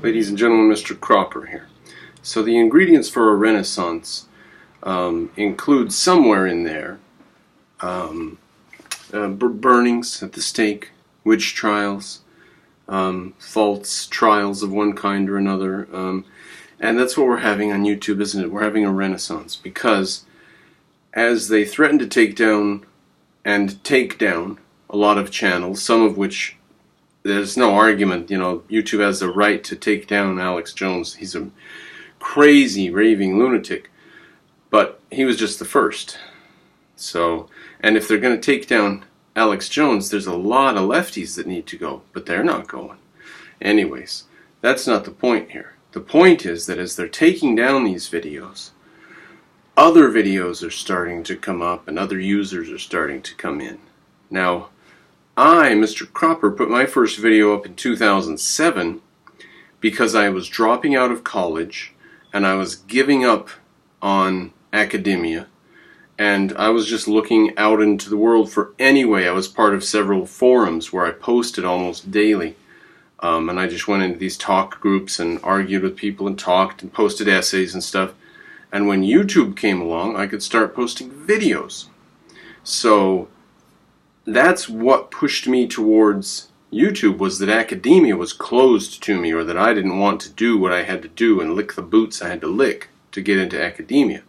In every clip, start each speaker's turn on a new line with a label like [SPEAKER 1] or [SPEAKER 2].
[SPEAKER 1] Ladies and gentlemen, Mr. Cropper here. So the ingredients for a Renaissance include somewhere in there burnings at the stake, witch trials, false trials of one kind or another, and that's what we're having on YouTube, isn't it? We're having a Renaissance because as they threaten to take down a lot of channels, some of which there's no argument, you know, YouTube has the right to take down Alex Jones. He's a crazy, raving lunatic. But he was just the first. So, and if they're going to take down Alex Jones, there's a lot of lefties that need to go, but they're not going. Anyways, that's not the point here. The point is that as they're taking down these videos, other videos are starting to come up and other users are starting to come in. Now, I, Mr. Cropper, put my first video up in 2007 because I was dropping out of college and I was giving up on academia and I was just looking out into the world for any way. I was part of several forums where I posted almost daily, and I just went into these talk groups and argued with people and talked and posted essays and stuff. And when YouTube came along, I could start posting videos. So that's what pushed me towards YouTube, was that academia was closed to me, or that I didn't want to do what I had to do and lick the boots I had to lick to get into academia.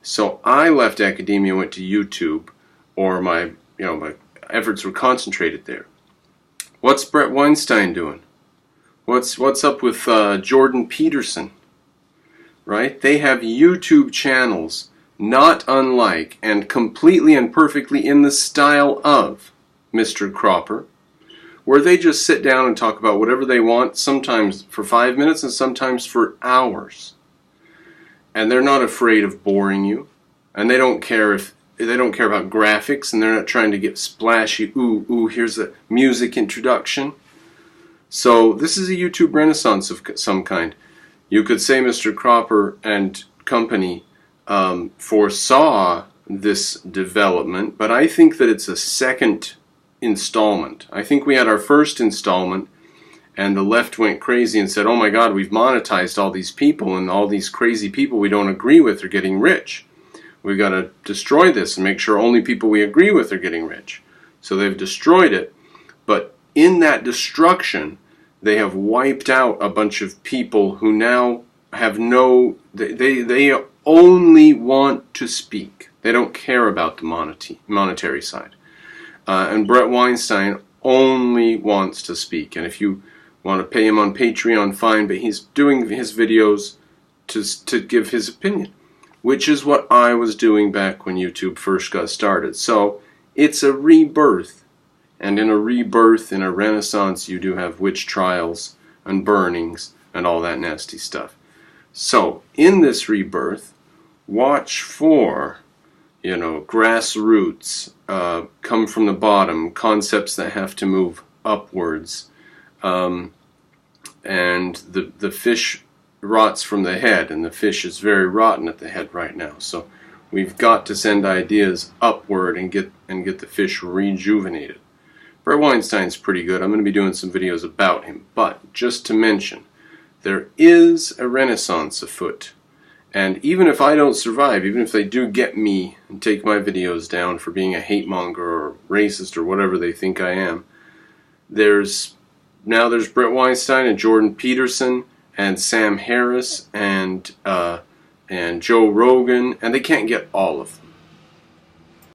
[SPEAKER 1] So I left academia, went to YouTube, or my efforts were concentrated there. What's Brett Weinstein doing? What's up with Jordan Peterson? Right? They have YouTube channels not unlike and completely and perfectly in the style of Mr. Cropper, where they just sit down and talk about whatever they want, sometimes for 5 minutes and sometimes for hours. And they're not afraid of boring you, and they don't care about graphics, and they're not trying to get splashy, ooh, here's a music introduction. So this is a YouTube Renaissance of some kind. You could say Mr. Cropper and company foresaw this development, but I think that it's a second installment. I think we had our first installment and the left went crazy and said, oh my God, we've monetized all these people, and all these crazy people we don't agree with are getting rich. We've got to destroy this and make sure only people we agree with are getting rich. So they've destroyed it, but in that destruction they have wiped out a bunch of people who now have they only want to speak. They don't care about the monetary side. And Brett Weinstein only wants to speak. And if you want to pay him on Patreon, fine, but he's doing his videos to give his opinion, which is what I was doing back when YouTube first got started. So it's a rebirth. And in a rebirth, in a Renaissance, you do have witch trials and burnings and all that nasty stuff. So in this rebirth, watch for, grassroots, come from the bottom, concepts that have to move upwards, and the fish rots from the head, and the fish is very rotten at the head right now. So we've got to send ideas upward and get the fish rejuvenated. Brett Weinstein's pretty good. I'm going to be doing some videos about him, but just to mention, there is a Renaissance afoot. And even if I don't survive, even if they do get me and take my videos down for being a hate monger or racist or whatever they think I am, there's Brett Weinstein and Jordan Peterson and Sam Harris and Joe Rogan, and they can't get all of them.